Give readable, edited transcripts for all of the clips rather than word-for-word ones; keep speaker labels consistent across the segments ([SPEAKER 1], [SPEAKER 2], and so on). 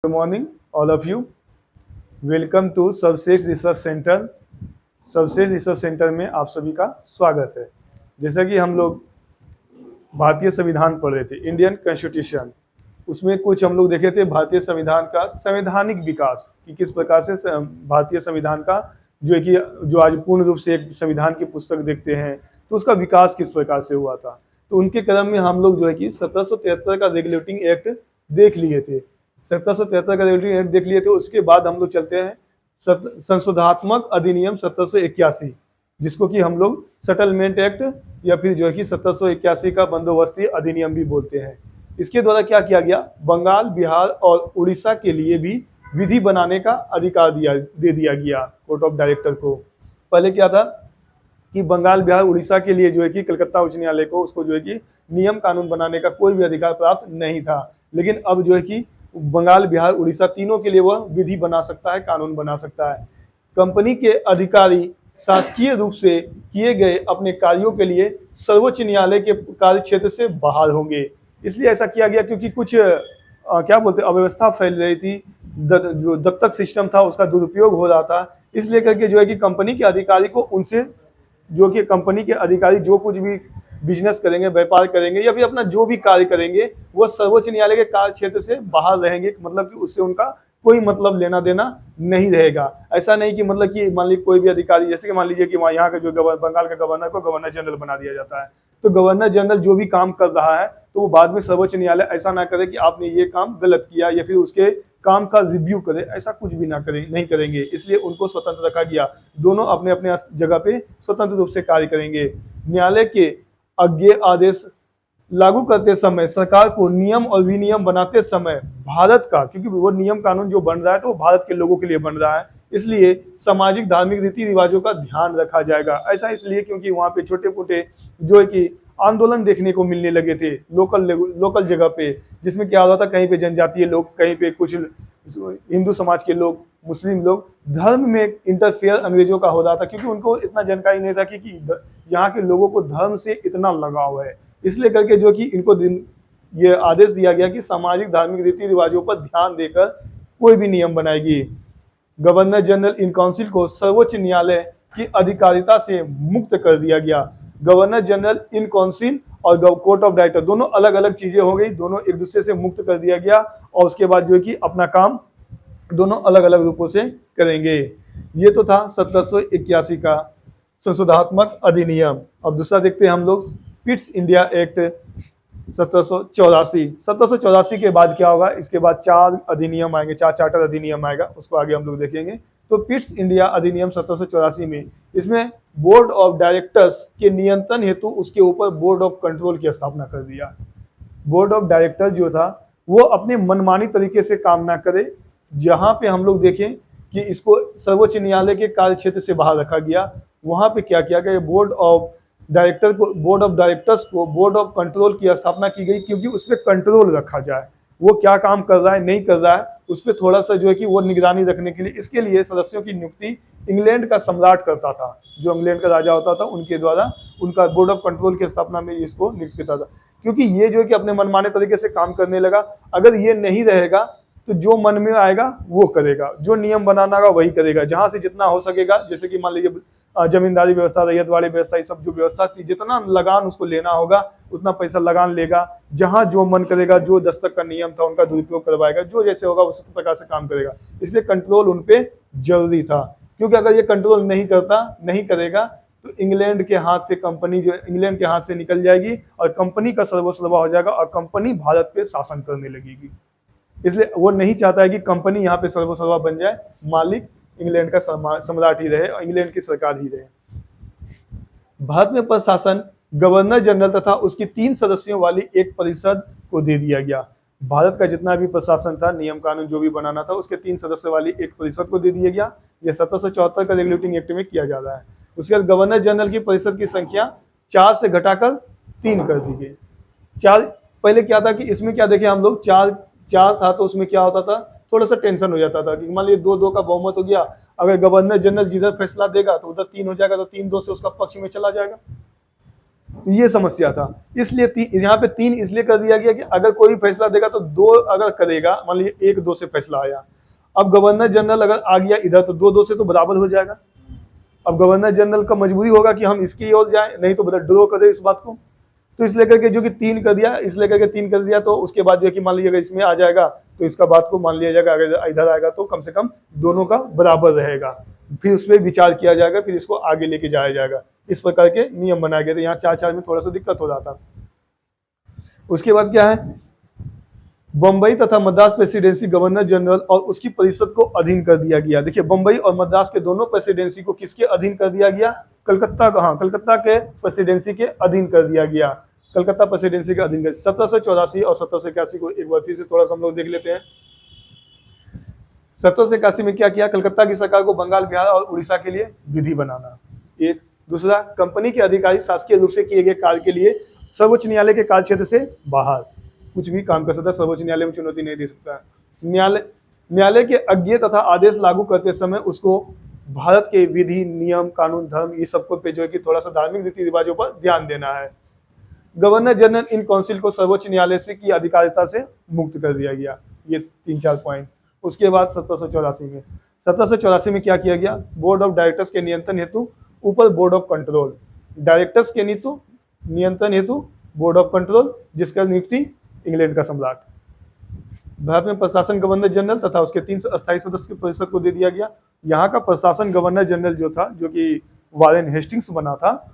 [SPEAKER 1] Good morning, all of you. Welcome to Sarvashreshth research center. Sarvashreshth research center में आप सभी का स्वागत है। जैसा कि हम लोग भारतीय संविधान पढ़ रहे थे, इंडियन कॉन्स्टिट्यूशन, उसमें कुछ हम लोग देखे थे भारतीय संविधान का संवैधानिक विकास कि किस प्रकार से भारतीय संविधान का जो है कि जो आज पूर्ण रूप से एक संविधान की पुस्तक देखते हैं तो उसका विकास किस प्रकार से हुआ था। तो उनके क्रम में हम लोग जो है कि 1773 का रेगुलेटिंग एक्ट देख लिए थे। 1773 का रेगुलेटिंग एक्ट देख लिए थे। उसके बाद हम लोग चलते हैं संशोधनात्मक अधिनियम 1781, जिसको कि हम लोग सेटलमेंट एक्ट या फिर जो है कि 1781 का बंदोबस्ती अधिनियम भी बोलते हैं। इसके द्वारा क्या किया गया, बंगाल, बिहार और उड़ीसा के लिए भी विधि बनाने का अधिकार दे दिया गया कोर्ट ऑफ डायरेक्टर को। पहले क्या था कि बंगाल, बिहार, उड़ीसा के लिए जो है कि कलकत्ता उच्च न्यायालय को उसको जो है कि नियम कानून बनाने का कोई भी अधिकार प्राप्त नहीं था। लेकिन अब जो है कि बंगाल, बिहार, उड़ीसा तीनों के लिए वह विधि बना सकता है, कानून बना सकता है। कंपनी के अधिकारी शासकीय रूप से किए गए अपने कार्यों के लिए सर्वोच्च न्यायालय के कार्य क्षेत्र से बाहर होंगे। इसलिए ऐसा किया गया क्योंकि कुछ क्या बोलते अव्यवस्था फैल रही थी, जो दत्तक सिस्टम था उसका दुरुपयोग हो रहा था। इसलिए करके जो है कि कंपनी के अधिकारी को उनसे जो कि कंपनी के अधिकारी जो कुछ भी बिजनेस करेंगे, व्यापार करेंगे या फिर अपना जो भी कार्य करेंगे वो सर्वोच्च न्यायालय के कार्य क्षेत्र से बाहर रहेंगे। मतलब कि उससे उनका कोई मतलब लेना देना नहीं रहेगा। ऐसा नहीं कि मतलब कि मान लीजिए कोई भी अधिकारी, जैसे कि मान लीजिए कि वहाँ यहाँ का जो बंगाल का गवर्नर को गवर्नर जनरल बना दिया जाता है, तो गवर्नर जनरल जो भी काम कर रहा है तो वो बाद में सर्वोच्च न्यायालय ऐसा ना करे कि आपने ये काम गलत किया या फिर उसके काम का रिव्यू करे, ऐसा कुछ भी ना करें, नहीं करेंगे। इसलिए उनको स्वतंत्र रखा गया। दोनों अपने अपने जगह पे स्वतंत्र रूप से कार्य करेंगे। न्यायालय के आज्ञा आदेश लागू करते समय सरकार को नियम और विनियम बनाते समय भारत का, क्योंकि वो नियम कानून जो बन रहा है तो वो भारत के लोगों के लिए बन रहा है, इसलिए सामाजिक धार्मिक रीति रिवाजों का ध्यान रखा जाएगा। ऐसा इसलिए क्योंकि वहाँ पे छोटे मोटे जो है कि आंदोलन देखने को मिलने लगे थे लोकल जगह पे, जिसमें क्या होता था, कहीं पे जनजातीय लोग, कहीं पे कुछ हिंदू समाज के लोग, मुस्लिम लोग, धर्म में इंटरफेयर अंग्रेजों का हो रहा था क्योंकि उनको इतना जानकारी नहीं था कि यहाँ के लोगों को धर्म से इतना लगाव है। इसलिए करके जो कि इनको ये आदेश दिया गया कि सामाजिक धार्मिक रीति रिवाजों पर ध्यान देकर कोई भी नियम बनाएगी। गवर्नर जनरल इन काउंसिल को सर्वोच्च न्यायालय की अधिकारिता से मुक्त कर दिया गया। गवर्नर जनरल इन काउंसिल और कोर्ट ऑफ डायरेक्टर दोनों अलग अलग चीजें हो गई, दोनों एक दूसरे से मुक्त कर दिया गया और उसके बाद जो है कि अपना काम दोनों अलग अलग रूपों से करेंगे। ये तो था 1781 का संशोधनात्मक अधिनियम। अब दूसरा देखते हैं हम लोग, पिट्स इंडिया एक्ट 1784 के बाद क्या होगा, इसके बाद 4 अधिनियम आएंगे, 4 चार्टर अधिनियम आएगा, उसको आगे हम लोग देखेंगे। तो पिट्स इंडिया अधिनियम 1784 में इसमें बोर्ड ऑफ डायरेक्टर्स के नियंत्रण हेतु उसके ऊपर बोर्ड ऑफ कंट्रोल की स्थापना कर दिया। बोर्ड ऑफ डायरेक्टर जो था वो अपने मनमानी तरीके से काम ना करे। जहां पे हम लोग देखें कि इसको सर्वोच्च न्यायालय के कार्य क्षेत्र से बाहर रखा गया, वहां पे क्या किया गया, बोर्ड ऑफ डायरेक्टर्स को बोर्ड ऑफ कंट्रोल की स्थापना की गई क्योंकि उस पर कंट्रोल रखा जाए, वो क्या काम कर रहा है नहीं कर रहा है उस पर थोड़ा सा जो है कि वो निगरानी रखने के लिए। इसके लिए सदस्यों की नियुक्ति इंग्लैंड का सम्राट करता था, जो इंग्लैंड का राजा होता था उनके द्वारा उनका बोर्ड ऑफ कंट्रोल की स्थापना में इसको नियुक्त किया था। क्योंकि ये जो है कि अपने मनमाने तरीके से काम करने लगा। अगर ये नहीं रहेगा तो जो मन में आएगा वो करेगा, जो नियम बनाना होगा वही करेगा, जहां से जितना हो सकेगा। जैसे कि मान लीजिए जमींदारी व्यवस्था, रैयतवाड़ी व्यवस्था, ये सब जो व्यवस्था थी, जितना लगान उसको लेना होगा उतना पैसा लगान लेगा। जहां जो मन करेगा, जो दस्तक का नियम था उनका दुरुपयोग करवाएगा, जो जैसे होगा उसी प्रकार से काम करेगा। इसलिए कंट्रोल उन पे जरूरी था, क्योंकि अगर ये कंट्रोल नहीं करेगा तो इंग्लैंड के हाथ से कंपनी जो इंग्लैंड के हाथ से निकल जाएगी और कंपनी का सर्वस्व हो जाएगा और कंपनी भारत पे शासन करने लगेगी। इसलिए वो नहीं चाहता है कि कंपनी यहाँ पे सर्वसर्वा बन जाए, मालिक इंग्लैंड का सम्राट ही रहे और इंग्लैंड की सरकार ही रहे। भारत में प्रशासन गवर्नर जनरल तथा उसकी 3 सदस्यों वाली एक परिषद को दे दिया गया। भारत का जितना भी प्रशासन था, नियम कानून जो भी बनाना था, उसके 3 सदस्य वाली एक परिषद को दे दिया गया। यह 1774 का रेगुलेटिंग एक्ट में किया जा रहा है। उसके बाद गवर्नर जनरल की परिषद की संख्या 4 से घटाकर 3 कर दी गई। 4 पहले क्या था कि इसमें क्या देखे हम लोग, 4 था तो उसमें क्या होता था, थोड़ा सा टेंशन हो जाता था कि मान लीजिए 2-2 का बहुमत हो गया, अगर गवर्नर जनरल जिधर फैसला देगा तो उधर 3 हो जाएगा, तो 3-2 से उसका पक्ष में चला जाएगा। ये समस्या था। इसलिए यहाँ पे 3 इसलिए कर दिया गया कि अगर कोई भी फैसला देगा तो 2 अगर करेगा, मान लीजिए 1-2 से फैसला आया, अब गवर्नर जनरल अगर आ गया इधर तो 2-2 से तो बराबर हो जाएगा। अब गवर्नर जनरल का मजबूरी होगा कि हम इसकी ओर जाएं, नहीं तो मतलब ड्रॉ करे इस बात को। तो इसलिए करके जो कि 3 कर दिया, इसलिए करके 3 कर दिया, तो उसके बाद जो है कि मान लीजिए अगर इसमें आ जाएगा तो इसका बात को मान लिया जाएगा, अगर इधर आएगा तो कम से कम दोनों का बराबर रहेगा, फिर उस पर विचार किया जाएगा, फिर इसको आगे लेके जाया जाएगा। इस प्रकार के नियम बनाए गए थे। यहाँ 4-4 में थोड़ा सा दिक्कत हो रहा था। उसके बाद क्या है, बंबई तथा मद्रास प्रेसिडेंसी गवर्नर जनरल और उसकी परिषद को अधीन कर दिया गया। देखिए बंबई और मद्रास के दोनों प्रेसिडेंसी को किसके अधीन कर दिया गया, कलकत्ता का, हाँ कलकत्ता के प्रेसिडेंसी के अधीन कर दिया गया। कलकत्ता प्रेसिडेंसी के अधीन कर 1784 और 1781 को एक बार फिर से थोड़ा सा हम लोग देख लेते हैं। 1781 में क्या किया, कलकत्ता की सरकार को बंगाल, बिहार और उड़ीसा के लिए विधि बनाना। एक दूसरा, कंपनी के अधिकारी शासकीय रूप से किए गए कार्य के लिए सर्वोच्च न्यायालय के कार्य क्षेत्र से बाहर कुछ भी काम कर सकता है, सर्वोच्च न्यायालय में चुनौती नहीं दे सकता। न्यायालय के आज्ञा तथा आदेश लागू करते समय उसको भारत के विधि, नियम, कानून, धर्म, ये सबको पे जो है कि थोड़ा सा धार्मिक रीति रिवाजों पर ध्यान देना है। गवर्नर जनरल इन काउंसिल को सर्वोच्च न्यायालय से की अधिकारिता से मुक्त कर दिया गया। ये 3-4 पॉइंट। उसके बाद 1784 में क्या किया गया, बोर्ड ऑफ डायरेक्टर्स के नियंत्रण हेतु ऊपर बोर्ड ऑफ कंट्रोल, डायरेक्टर्स के नीतु नियंत्रण हेतु बोर्ड ऑफ कंट्रोल, जिसका नियुक्ति इंग्लैंड का सम्राट। भारत में प्रशासन गवर्नर जनरल तथा उसके 3 अस्थायी सदस्य की परिषद को दे दिया गया। यहाँ का प्रशासन गवर्नर जनरल जो था, जो कि वारेन हेस्टिंग्स बना था,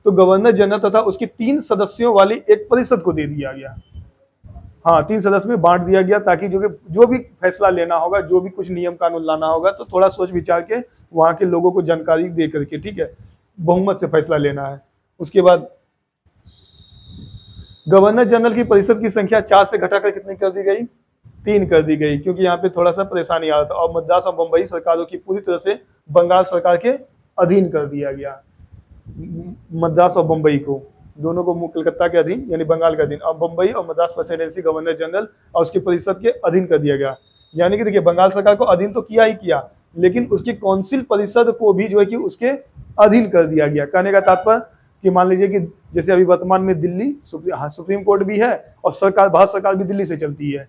[SPEAKER 1] तो गवर्नर जनरल तथा उसकी 3 सदस्यों वाली एक परिषद को दे दिया गया। हाँ, 3 सदस्य में बांट दिया गया, ताकि जो भी फैसला लेना होगा, जो भी कुछ नियम कानून लाना होगा, तो थोड़ा सोच विचार के वहां के लोगों को जानकारी दे करके, ठीक है, बहुमत से फैसला लेना है। उसके बाद गवर्नर जनरल की परिषद की संख्या 4 से घटाकर कितनी कर दी गई, 3 कर दी गई, क्योंकि यहाँ पे थोड़ा सा परेशानी आ रहा था। और मद्रास और बंबई सरकारों की पूरी तरह से बंगाल सरकार के अधीन कर दिया गया। मद्रास और बंबई को, दोनों को कलकत्ता के अधीन यानी बंगाल के अधीन, और बंबई और मद्रास प्रेसिडेंसी गवर्नर जनरल और उसकी परिषद के अधीन कर दिया गया। यानी कि देखिए बंगाल सरकार को अधीन तो किया ही किया, लेकिन उसकी काउंसिल परिषद को भी जो है कि उसके अधीन कर दिया गया। कहने का तात्पर्य कि मान लीजिए कि जैसे अभी वर्तमान में दिल्ली सुप्रीम कोर्ट भी है और सरकार, भारत सरकार भी दिल्ली से चलती है,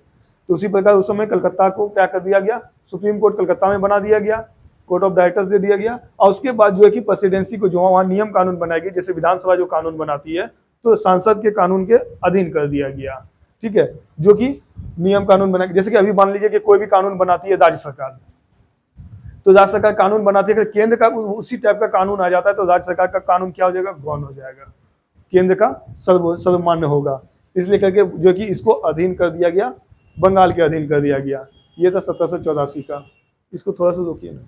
[SPEAKER 1] तो उसी प्रकार उस समय कलकत्ता को क्या कर दिया गया, सुप्रीम कोर्ट कलकत्ता में बना दिया गया, कोर्ट ऑफ डायरेक्टर्स दे दिया गया। और उसके बाद जो है कि प्रेसिडेंसी को जो वहाँ नियम कानून बनाएगी, जैसे विधानसभा जो कानून बनाती है, तो सांसद के कानून के अधीन कर दिया गया। ठीक है, जो कि नियम कानून बनाएगी। जैसे कि अभी मान लीजिए कि कोई भी कानून बनाती है राज्य सरकार, तो राज्य सरकार कानून बनाती है, अगर केंद्र का उसी टाइप का कानून आ जाता है तो राज्य सरकार का कानून क्या हो जाएगा, गौण हो जाएगा, केंद्र का सर्वमान्य होगा। इसलिए करके जो कि इसको अधीन कर दिया गया, बंगाल के अधीन कर दिया गया। ये था 1784 का। इसको थोड़ा सा रोकिए ना।